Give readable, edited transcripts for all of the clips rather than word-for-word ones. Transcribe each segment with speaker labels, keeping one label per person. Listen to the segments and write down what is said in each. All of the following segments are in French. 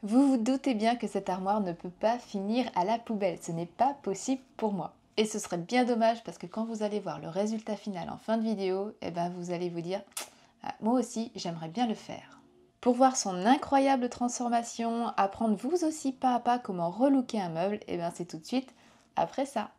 Speaker 1: Vous vous doutez bien que cette armoire ne peut pas finir à la poubelle, ce n'est pas possible pour moi. Et ce serait bien dommage parce que quand vous allez voir le résultat final en fin de vidéo, eh ben vous allez vous dire ah, moi aussi j'aimerais bien le faire. Pour voir son incroyable transformation, apprendre vous aussi pas à pas comment relooker un meuble, eh ben c'est tout de suite après ça.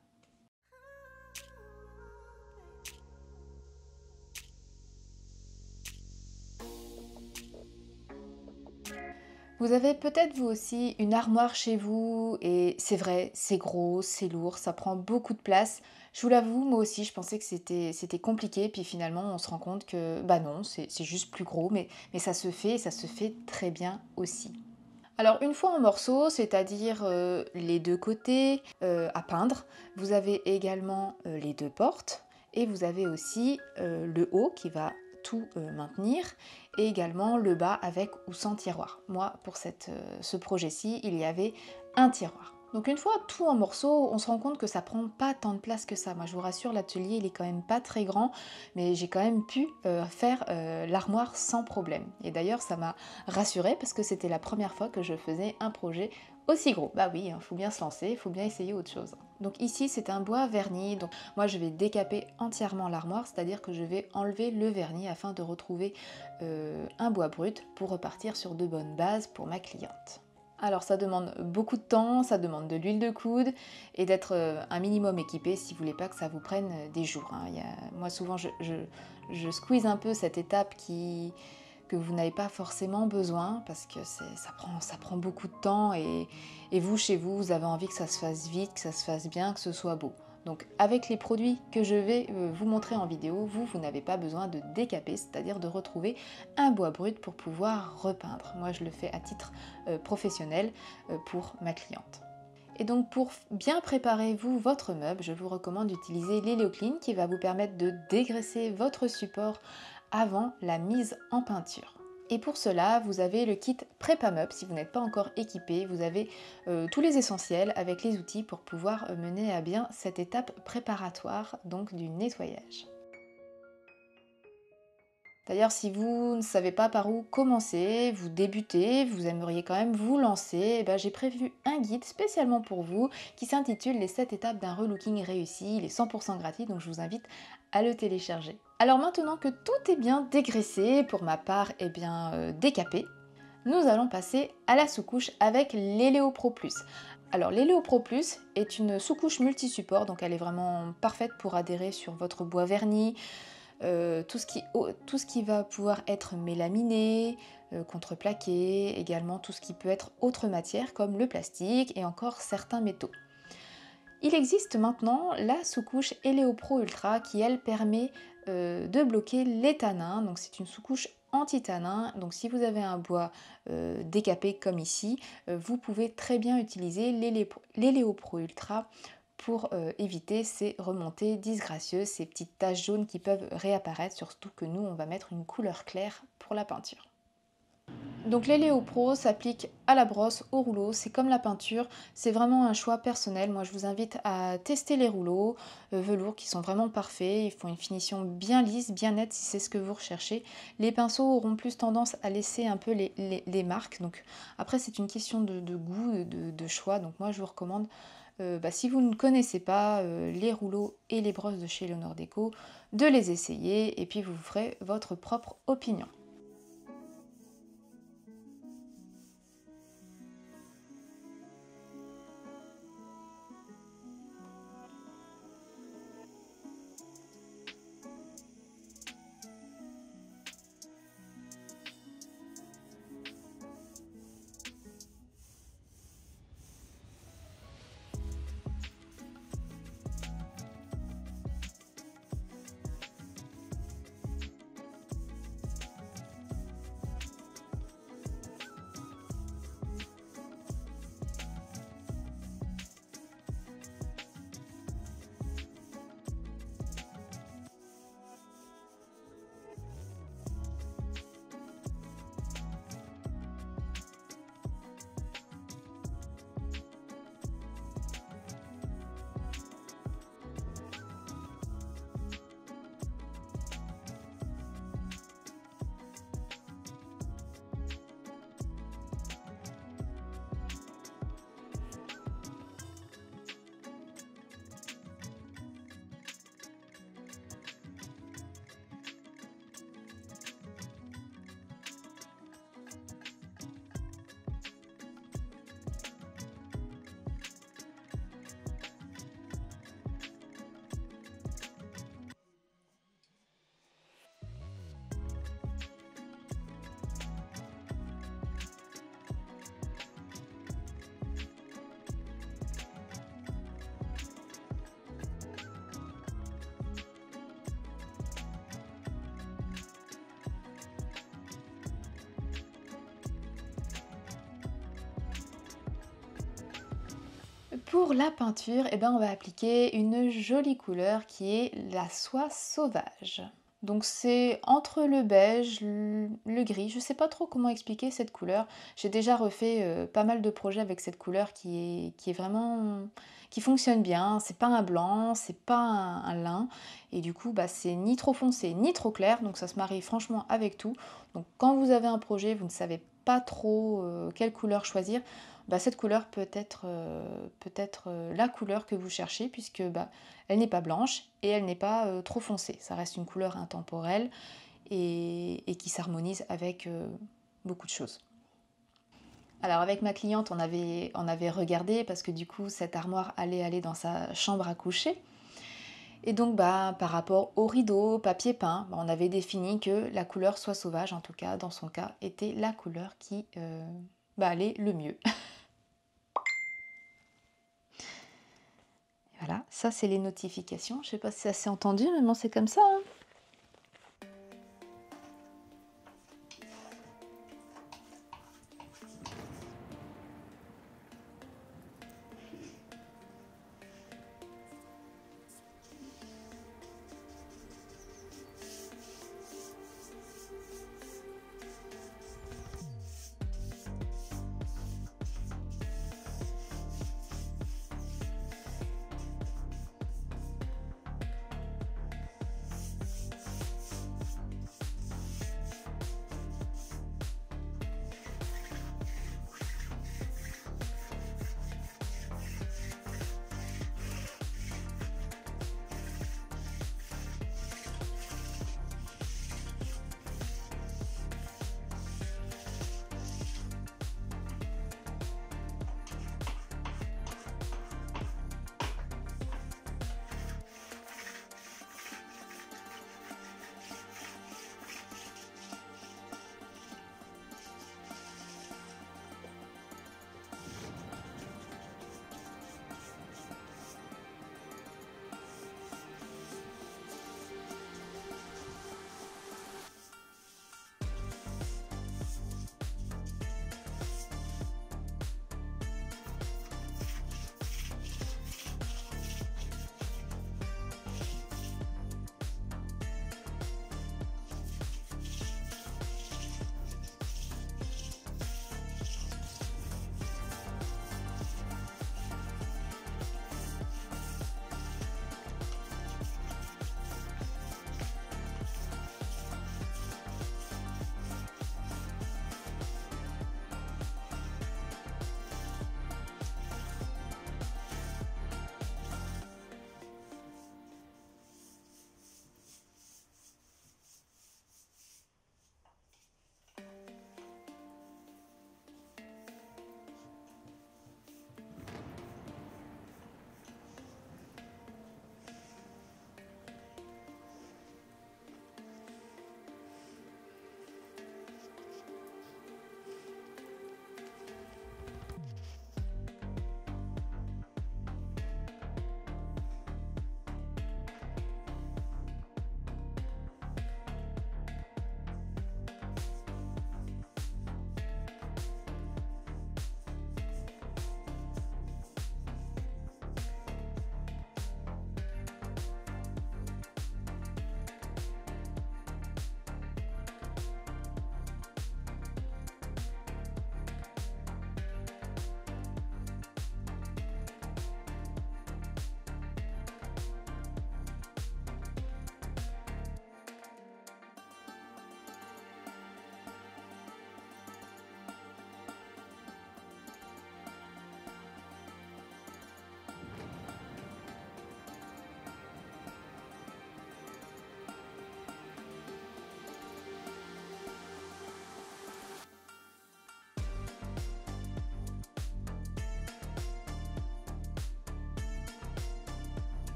Speaker 1: Vous avez peut-être vous aussi une armoire chez vous et c'est vrai, c'est gros, c'est lourd, ça prend beaucoup de place. Je vous l'avoue, moi aussi, je pensais que c'était compliqué, puis finalement, on se rend compte que bah non, c'est juste plus gros, mais ça se fait et ça se fait très bien aussi. Alors une fois en morceaux, c'est-à-dire les deux côtés à peindre, vous avez également les deux portes et vous avez aussi le haut qui va tout maintenir et également le bas avec ou sans tiroir. Moi pour ce projet-ci, il y avait un tiroir. Donc une fois tout en morceaux, on se rend compte que ça prend pas tant de place que ça. Moi je vous rassure, l'atelier il est quand même pas très grand, mais j'ai quand même pu faire l'armoire sans problème. Et d'ailleurs ça m'a rassurée parce que c'était la première fois que je faisais un projet aussi gros. Bah oui, il faut bien se lancer, il faut bien essayer autre chose. Donc ici c'est un bois verni, donc moi je vais décaper entièrement l'armoire, c'est-à-dire que je vais enlever le vernis afin de retrouver un bois brut pour repartir sur de bonnes bases pour ma cliente. Alors ça demande beaucoup de temps, ça demande de l'huile de coude et d'être un minimum équipé si vous voulez pas que ça vous prenne des jours. Hein. Moi souvent je squeeze un peu cette étape que vous n'avez pas forcément besoin parce que ça prend beaucoup de temps et vous chez vous, vous avez envie que ça se fasse vite, que ça se fasse bien, que ce soit beau. Donc avec les produits que je vais vous montrer en vidéo, vous n'avez pas besoin de décaper, c'est-à-dire de retrouver un bois brut pour pouvoir repeindre. Moi je le fais à titre professionnel pour ma cliente. Et donc pour bien préparer vous votre meuble, je vous recommande d'utiliser l'Helioclean qui va vous permettre de dégraisser votre support avant la mise en peinture. Et pour cela, vous avez le kit Prépa Meuble. Si vous n'êtes pas encore équipé, vous avez tous les essentiels avec les outils pour pouvoir mener à bien cette étape préparatoire donc du nettoyage. D'ailleurs, si vous ne savez pas par où commencer, vous débutez, vous aimeriez quand même vous lancer, eh ben, j'ai prévu un guide spécialement pour vous qui s'intitule Les 7 étapes d'un relooking réussi. Il est 100% gratuit, donc je vous invite à le télécharger. Alors maintenant que tout est bien dégraissé, pour ma part, eh bien décapé, nous allons passer à la sous-couche avec l'Eleo Pro Plus. Alors l'Eleo Pro Plus est une sous-couche multi-support, donc elle est vraiment parfaite pour adhérer sur votre bois verni, tout ce qui va pouvoir être mélaminé, contreplaqué, également tout ce qui peut être autre matière comme le plastique et encore certains métaux. Il existe maintenant la sous-couche Eleopro Ultra qui elle permet de bloquer les tanins, donc c'est une sous-couche anti-tanin, donc si vous avez un bois décapé comme ici, vous pouvez très bien utiliser l'Eleopro Ultra pour éviter ces remontées disgracieuses, ces petites taches jaunes qui peuvent réapparaître, surtout que nous on va mettre une couleur claire pour la peinture. Donc les Léo Pro s'appliquent à la brosse, au rouleau, c'est comme la peinture, c'est vraiment un choix personnel. Moi je vous invite à tester les rouleaux velours qui sont vraiment parfaits, ils font une finition bien lisse, bien nette si c'est ce que vous recherchez. Les pinceaux auront plus tendance à laisser un peu les marques, donc après c'est une question de goût, de choix, donc moi je vous recommande si vous ne connaissez pas les rouleaux et les brosses de chez Léonore Déco, de les essayer et puis vous ferez votre propre opinion. Pour la peinture, eh ben, on va appliquer une jolie couleur qui est la soie sauvage. Donc c'est entre le beige, le gris, je sais pas trop comment expliquer cette couleur. J'ai déjà refait pas mal de projets avec cette couleur qui est vraiment qui fonctionne bien. C'est pas un blanc, c'est pas un lin, et du coup bah, c'est ni trop foncé ni trop clair, donc ça se marie franchement avec tout. Donc quand vous avez un projet, vous ne savez pas trop quelle couleur choisir, bah, cette couleur peut être la couleur que vous cherchez, puisque bah, elle n'est pas blanche et elle n'est pas trop foncée. Ça reste une couleur intemporelle et qui s'harmonise avec beaucoup de choses. Alors avec ma cliente, on avait regardé parce que du coup cette armoire allait aller dans sa chambre à coucher. Et donc bah, par rapport aux rideaux, papier peint, bah, on avait défini que la couleur soie sauvage, en tout cas dans son cas, était la couleur qui bah, allait le mieux. Voilà, ça c'est les notifications. Je sais pas si ça s'est entendu, mais bon, c'est comme ça, hein.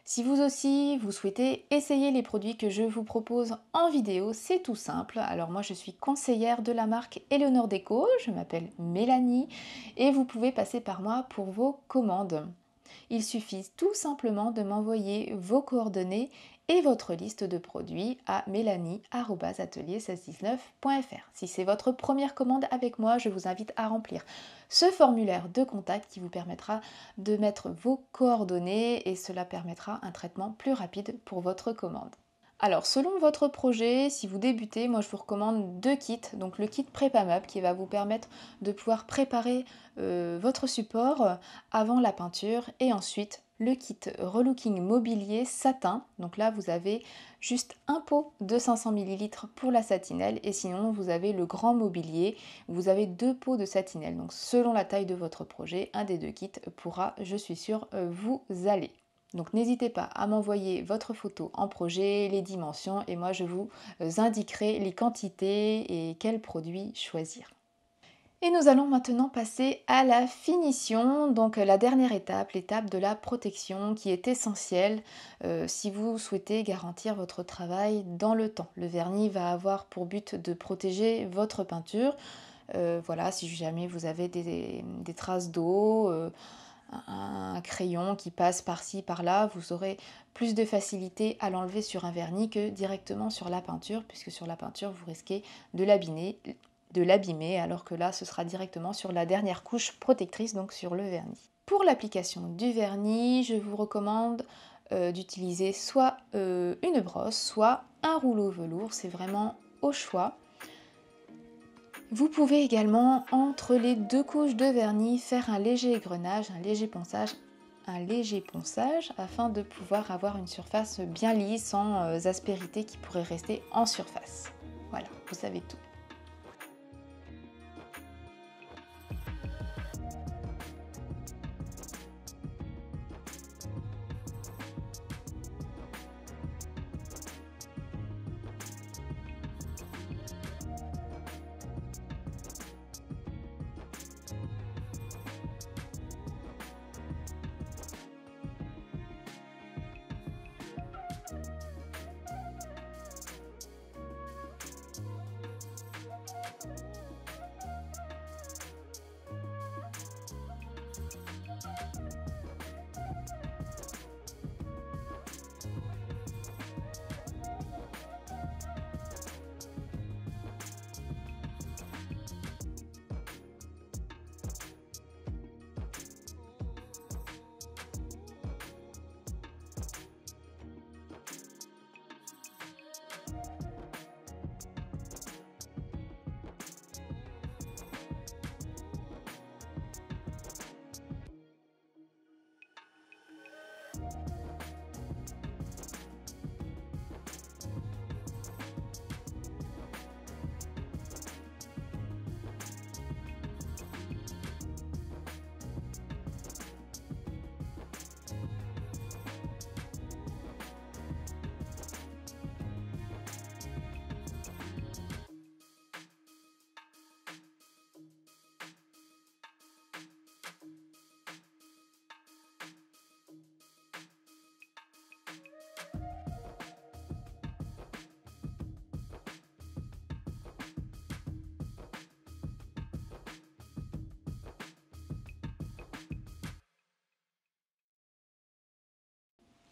Speaker 1: Si vous aussi, vous souhaitez essayer les produits que je vous propose en vidéo, c'est tout simple. Alors moi, je suis conseillère de la marque Eleonore Déco, je m'appelle Mélanie et vous pouvez passer par moi pour vos commandes. Il suffit tout simplement de m'envoyer vos coordonnées et votre liste de produits à mélanie@atelier1619.fr. Si c'est votre première commande avec moi, je vous invite à remplir ce formulaire de contact qui vous permettra de mettre vos coordonnées et cela permettra un traitement plus rapide pour votre commande. Alors, selon votre projet, si vous débutez, moi je vous recommande deux kits. Donc le kit prépa meuble qui va vous permettre de pouvoir préparer votre support avant la peinture et ensuite le kit relooking mobilier satin. Donc là, vous avez juste un pot de 500 millilitres pour la satinelle et sinon vous avez le grand mobilier. Vous avez deux pots de satinelle. Donc selon la taille de votre projet, un des deux kits pourra, je suis sûre, vous aller. Donc n'hésitez pas à m'envoyer votre photo en projet, les dimensions et moi je vous indiquerai les quantités et quels produits choisir. Et nous allons maintenant passer à la finition, donc la dernière étape, l'étape de la protection qui est essentielle si vous souhaitez garantir votre travail dans le temps. Le vernis va avoir pour but de protéger votre peinture. Voilà, si jamais vous avez des traces d'eau, un crayon qui passe par-ci, par-là, vous aurez plus de facilité à l'enlever sur un vernis que directement sur la peinture, puisque sur la peinture, vous risquez de l'abîmer, alors que là, ce sera directement sur la dernière couche protectrice, donc sur le vernis. Pour l'application du vernis, je vous recommande d'utiliser soit une brosse, soit un rouleau velours, c'est vraiment au choix. Vous pouvez également, entre les deux couches de vernis, faire un léger égrenage, un léger ponçage afin de pouvoir avoir une surface bien lisse sans aspérité qui pourrait rester en surface. Voilà, vous savez tout.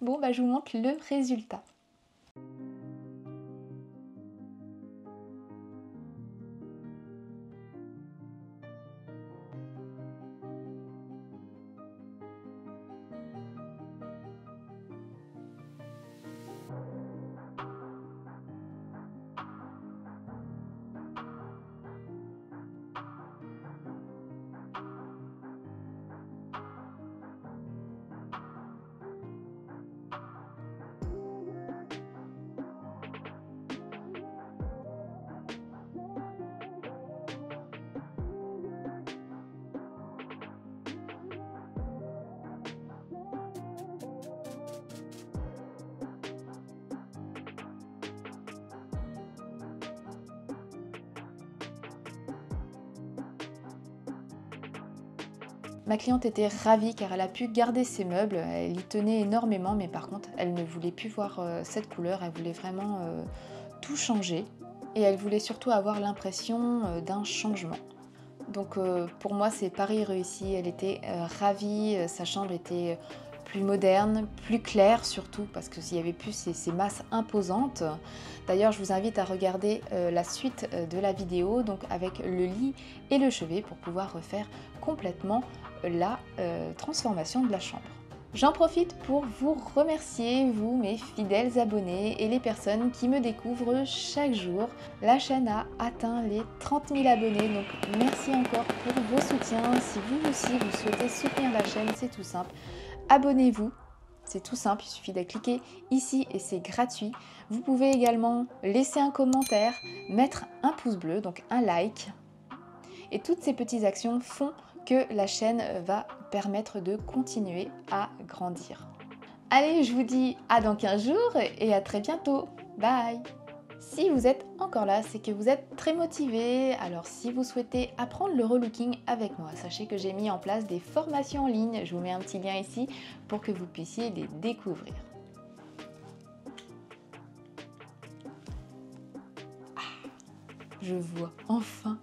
Speaker 1: Bon, bah, je vous montre le résultat. Ma cliente était ravie car elle a pu garder ses meubles, elle y tenait énormément, mais par contre elle ne voulait plus voir cette couleur, elle voulait vraiment tout changer et elle voulait surtout avoir l'impression d'un changement. Donc pour moi c'est pari réussi, elle était ravie, sa chambre était plus moderne, plus claire surtout parce qu'il n'y avait plus ces masses imposantes. D'ailleurs je vous invite à regarder la suite de la vidéo, donc avec le lit et le chevet pour pouvoir refaire complètement la transformation de la chambre. J'en profite pour vous remercier, vous mes fidèles abonnés et les personnes qui me découvrent chaque jour. La chaîne a atteint les 30 000 abonnés, donc merci encore pour vos soutiens. Si vous aussi vous souhaitez soutenir la chaîne, c'est tout simple. Abonnez-vous, c'est tout simple, il suffit de cliquer ici et c'est gratuit. Vous pouvez également laisser un commentaire, mettre un pouce bleu, donc un like. Et toutes ces petites actions font que la chaîne va permettre de continuer à grandir. Allez, je vous dis à dans 15 jours et à très bientôt. Bye! Si vous êtes encore là, c'est que vous êtes très motivé. Alors si vous souhaitez apprendre le relooking avec moi, sachez que j'ai mis en place des formations en ligne. Je vous mets un petit lien ici pour que vous puissiez les découvrir. Je vois enfin